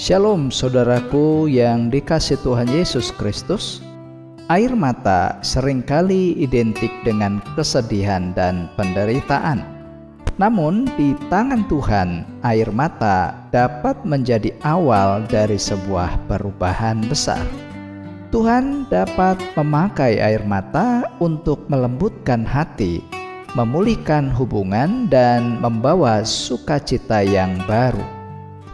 Shalom saudaraku yang dikasihi Tuhan Yesus Kristus. Air mata seringkali identik dengan kesedihan dan penderitaan. Namun di tangan Tuhan, air mata dapat menjadi awal dari sebuah perubahan besar. Tuhan dapat memakai air mata untuk melembutkan hati, memulihkan hubungan, dan membawa sukacita yang baru.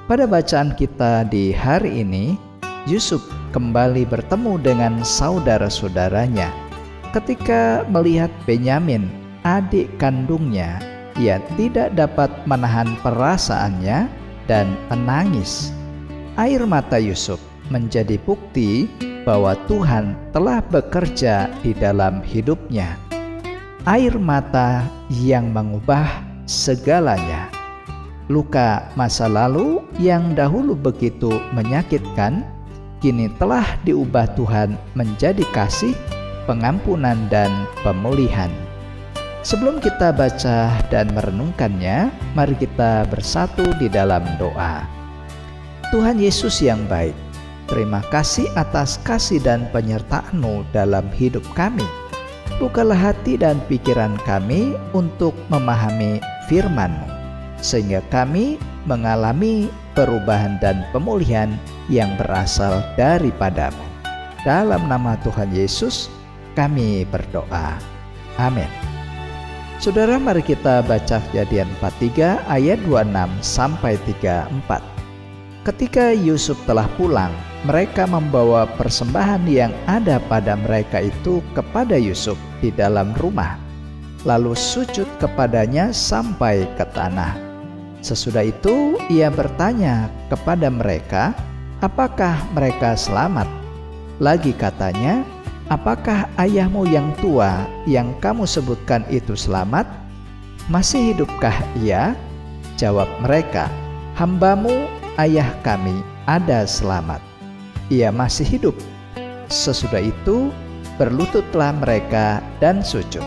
Pada bacaan kita di hari ini, Yusuf kembali bertemu dengan saudara-saudaranya. Ketika melihat Benyamin, adik kandungnya, ia tidak dapat menahan perasaannya dan menangis. Air mata Yusuf menjadi bukti bahwa Tuhan telah bekerja di dalam hidupnya. Air mata yang mengubah segalanya. Luka masa lalu yang dahulu begitu menyakitkan, kini telah diubah Tuhan menjadi kasih, pengampunan, dan pemulihan. Sebelum kita baca dan merenungkannya, mari kita bersatu di dalam doa. Tuhan Yesus yang baik, terima kasih atas kasih dan penyertaan-Mu dalam hidup kami. Bukalah hati dan pikiran kami untuk memahami firman-Mu, sehingga kami mengalami perubahan dan pemulihan yang berasal daripada-Mu. Dalam nama Tuhan Yesus kami berdoa. Amin. Saudara, mari kita baca Kejadian 43 ayat 26 sampai 34. Ketika Yusuf telah pulang, mereka membawa persembahan yang ada pada mereka itu kepada Yusuf di dalam rumah, lalu sujud kepadanya sampai ke tanah. Sesudah itu ia bertanya kepada mereka, apakah mereka selamat? Lagi katanya, apakah ayahmu yang tua yang kamu sebutkan itu selamat? Masih hidupkah ia? Jawab mereka, hambamu ayah kami ada selamat. Ia masih hidup. Sesudah itu berlututlah mereka dan sujud.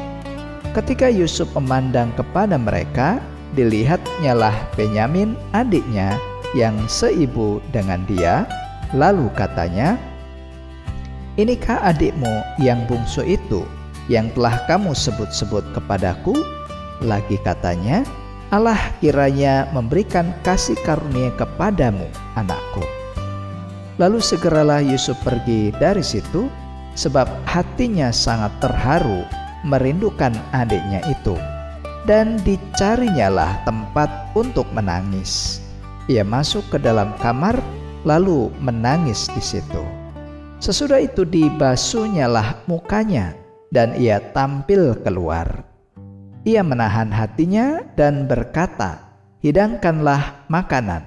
Ketika Yusuf memandang kepada mereka, dilihatnyalah Benyamin adiknya yang seibu dengan dia. Lalu katanya, inikah adikmu yang bungsu itu yang telah kamu sebut-sebut kepadaku? Lagi katanya, Allah kiranya memberikan kasih karunia kepadamu, anakku. Lalu segeralah Yusuf pergi dari situ, sebab hatinya sangat terharu merindukan adiknya itu. Dan dicarinyalah tempat untuk menangis. Ia masuk ke dalam kamar lalu menangis di situ. Sesudah itu dibasuhnyalah mukanya dan ia tampil keluar. Ia menahan hatinya dan berkata, hidangkanlah makanan.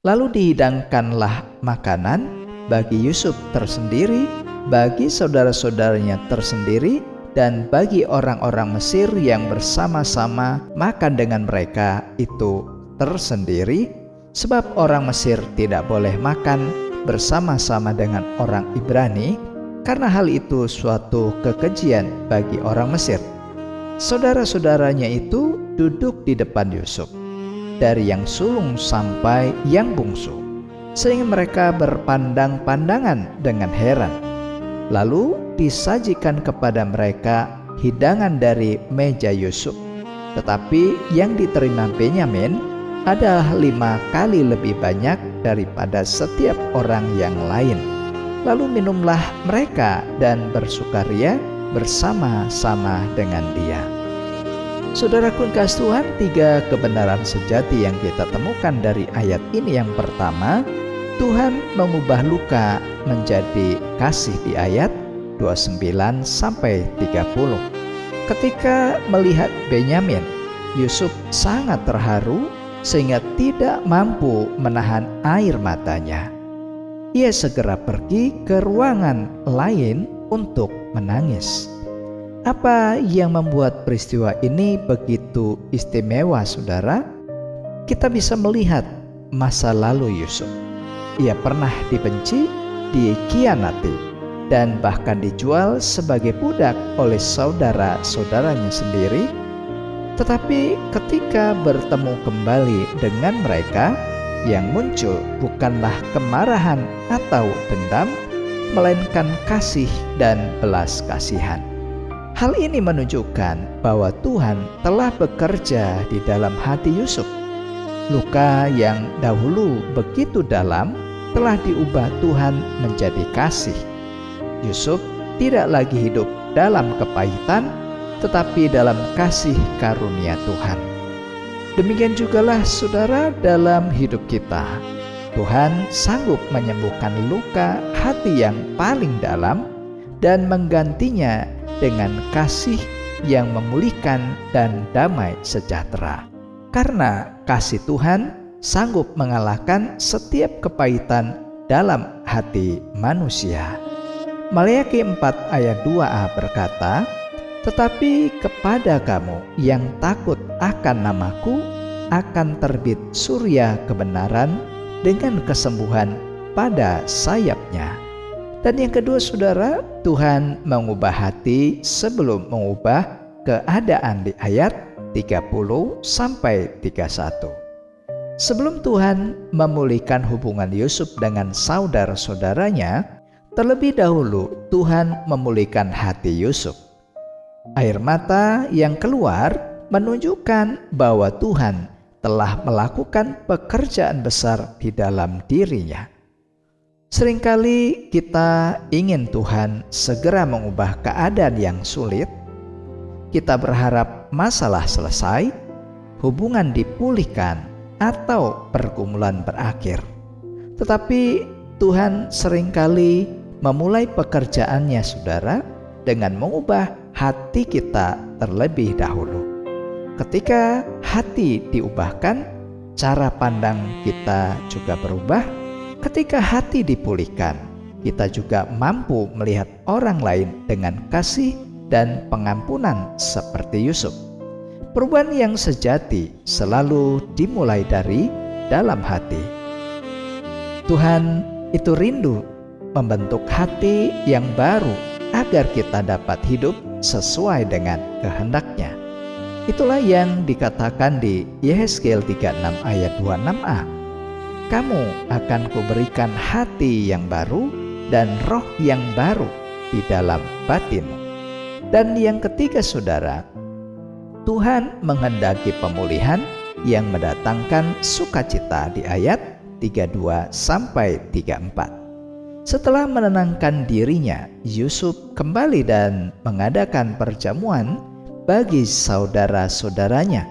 Lalu dihidangkanlah makanan bagi Yusuf tersendiri, bagi saudara-saudaranya tersendiri, dan bagi orang-orang Mesir yang bersama-sama makan dengan mereka itu tersendiri, sebab orang Mesir tidak boleh makan bersama-sama dengan orang Ibrani, karena hal itu suatu kekejian bagi orang Mesir. Saudara-saudaranya itu duduk di depan Yusuf, dari yang sulung sampai yang bungsu, sehingga mereka berpandang-pandangan dengan heran. Lalu disajikan kepada mereka hidangan dari meja Yusuf, tetapi yang diterima Benyamin adalah 5 kali lebih banyak daripada setiap orang yang lain. Lalu minumlah mereka dan bersukaria bersama-sama dengan dia. Saudaraku kasih Tuhan, 3 kebenaran sejati yang kita temukan dari ayat ini. Yang pertama, Tuhan mengubah luka menjadi kasih di ayat 29 sampai 30. Ketika melihat Benyamin, Yusuf sangat terharu sehingga tidak mampu menahan air matanya. Ia segera pergi ke ruangan lain untuk menangis. Apa yang membuat peristiwa ini begitu istimewa, saudara? Kita bisa melihat masa lalu Yusuf. Ia pernah dibenci, dikhianati, dan bahkan dijual sebagai budak oleh saudara-saudaranya sendiri. Tetapi ketika bertemu kembali dengan mereka, yang muncul bukanlah kemarahan atau dendam, melainkan kasih dan belas kasihan. Hal ini menunjukkan bahwa Tuhan telah bekerja di dalam hati Yusuf. Luka yang dahulu begitu dalam telah diubah Tuhan menjadi kasih. Yusuf tidak lagi hidup dalam kepahitan, tetapi dalam kasih karunia Tuhan. Demikian jugalah saudara dalam hidup kita. Tuhan sanggup menyembuhkan luka hati yang paling dalam dan menggantinya dengan kasih yang memulihkan dan damai sejahtera. Karena kasih Tuhan sanggup mengalahkan setiap kepahitan dalam hati manusia. Maleakhi 4 ayat 2a berkata, "Tetapi kepada kamu yang takut akan namaku, akan terbit surya kebenaran dengan kesembuhan pada sayapnya." Dan yang kedua saudara, Tuhan mengubah hati sebelum mengubah keadaan di ayat 30 sampai 31. Sebelum Tuhan memulihkan hubungan Yusuf dengan saudara-saudaranya, terlebih dahulu Tuhan memulihkan hati Yusuf. Air mata yang keluar menunjukkan bahwa Tuhan telah melakukan pekerjaan besar di dalam dirinya. Seringkali kita ingin Tuhan segera mengubah keadaan yang sulit. Kita berharap masalah selesai, hubungan dipulihkan, atau pergumulan berakhir. Tetapi Tuhan seringkali memulai pekerjaannya saudara dengan mengubah hati kita terlebih dahulu. Ketika hati diubahkan, cara pandang kita juga berubah. Ketika hati dipulihkan, kita juga mampu melihat orang lain dengan kasih dan pengampunan seperti Yusuf. Perubahan yang sejati selalu dimulai dari dalam hati. Tuhan itu rindu membentuk hati yang baru agar kita dapat hidup sesuai dengan kehendak-Nya. Itulah yang dikatakan di Yehezkiel 36 ayat 26a. "Kamu akan kuberikan hati yang baru dan roh yang baru di dalam batinmu." Dan yang ketiga saudara, Tuhan menghendaki pemulihan yang mendatangkan sukacita di ayat 32 sampai 34. Setelah menenangkan dirinya, Yusuf kembali dan mengadakan perjamuan bagi saudara-saudaranya.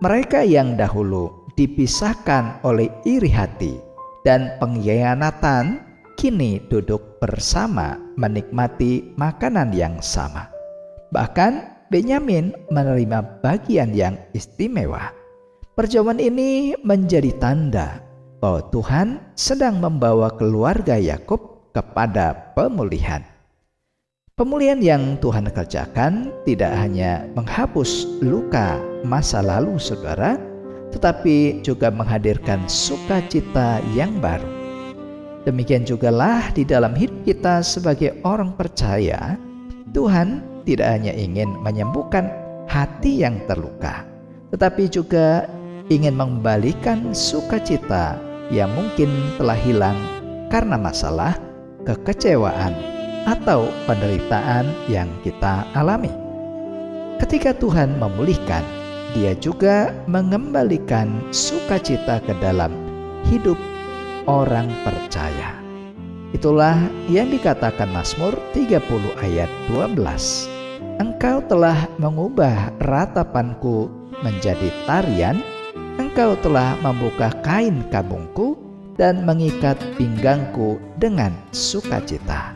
Mereka yang dahulu dipisahkan oleh iri hati dan pengkhianatan kini duduk bersama menikmati makanan yang sama. Bahkan Benyamin menerima bagian yang istimewa. Perjamuan ini menjadi tanda bahwa Tuhan sedang membawa keluarga Yakub kepada pemulihan. Pemulihan yang Tuhan kerjakan tidak hanya menghapus luka masa lalu saudara, tetapi juga menghadirkan sukacita yang baru. Demikian jugalah di dalam hidup kita sebagai orang percaya, Tuhan tidak hanya ingin menyembuhkan hati yang terluka, tetapi juga ingin mengembalikan sukacita yang mungkin telah hilang karena masalah, kekecewaan, atau penderitaan yang kita alami. Ketika Tuhan memulihkan, Dia juga mengembalikan sukacita ke dalam hidup orang percaya. Itulah yang dikatakan Mazmur 30 ayat 12. "Engkau telah mengubah ratapanku menjadi tarian, Engkau telah membuka kain kabungku dan mengikat pinggangku dengan sukacita."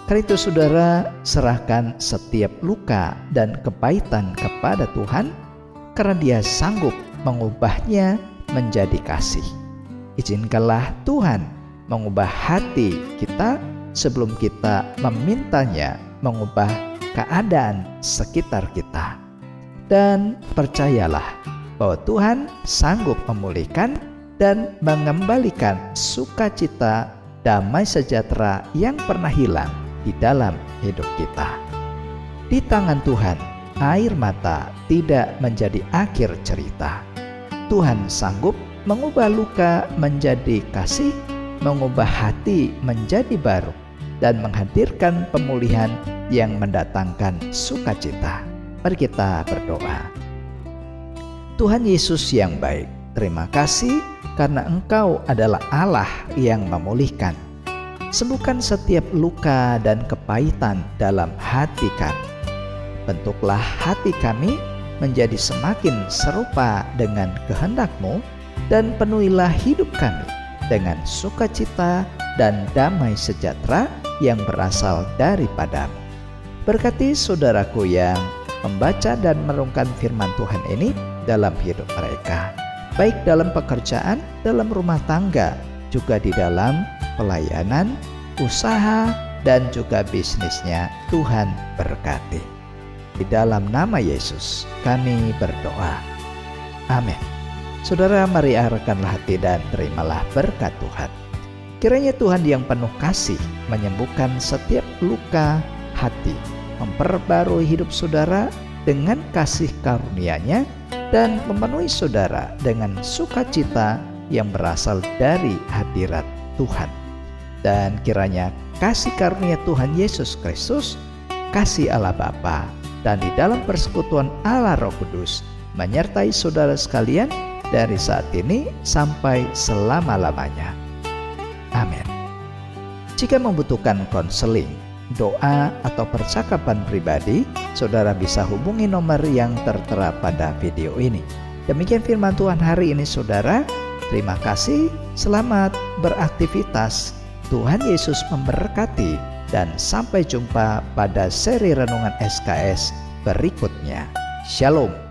Karena itu saudara, serahkan setiap luka dan kepahitan kepada Tuhan, karena Dia sanggup mengubahnya menjadi kasih. Izinkanlah Tuhan mengubah hati kita sebelum kita memintanya mengubah keadaan sekitar kita. Dan percayalah bahwa Tuhan sanggup memulihkan dan mengembalikan sukacita, damai sejahtera yang pernah hilang di dalam hidup kita. Di tangan Tuhan, air mata tidak menjadi akhir cerita. Tuhan sanggup mengubah luka menjadi kasih, mengubah hati menjadi baru, dan menghadirkan pemulihan yang mendatangkan sukacita. Mari kita berdoa. Tuhan Yesus yang baik, terima kasih karena Engkau adalah Allah yang memulihkan. Sembuhkan setiap luka dan kepahitan dalam hati kami. Bentuklah hati kami menjadi semakin serupa dengan kehendak-Mu, dan penuhilah hidup kami dengan sukacita dan damai sejahtera yang berasal daripada-Mu. Berkati saudaraku yang membaca dan merenungkan firman Tuhan ini dalam hidup mereka, baik dalam pekerjaan, dalam rumah tangga, juga di dalam pelayanan, usaha, dan juga bisnisnya. Tuhan berkati. Di dalam nama Yesus kami berdoa. Amin. Saudara, mari arahkanlah hati dan terimalah berkat Tuhan. Kiranya Tuhan yang penuh kasih menyembuhkan setiap luka hati, memperbarui hidup saudara dengan kasih karunia-Nya, dan memenuhi saudara dengan sukacita yang berasal dari hadirat Tuhan. Dan kiranya kasih karunia Tuhan Yesus Kristus, kasih Allah Bapa, dan di dalam persekutuan Allah Roh Kudus menyertai saudara sekalian dari saat ini sampai selama-lamanya. Amin. Jika membutuhkan konseling, doa, atau percakapan pribadi, saudara bisa hubungi nomor yang tertera pada video ini. Demikian firman Tuhan hari ini saudara. Terima kasih, selamat beraktivitas. Tuhan Yesus memberkati, dan sampai jumpa pada seri renungan SKS berikutnya. Shalom.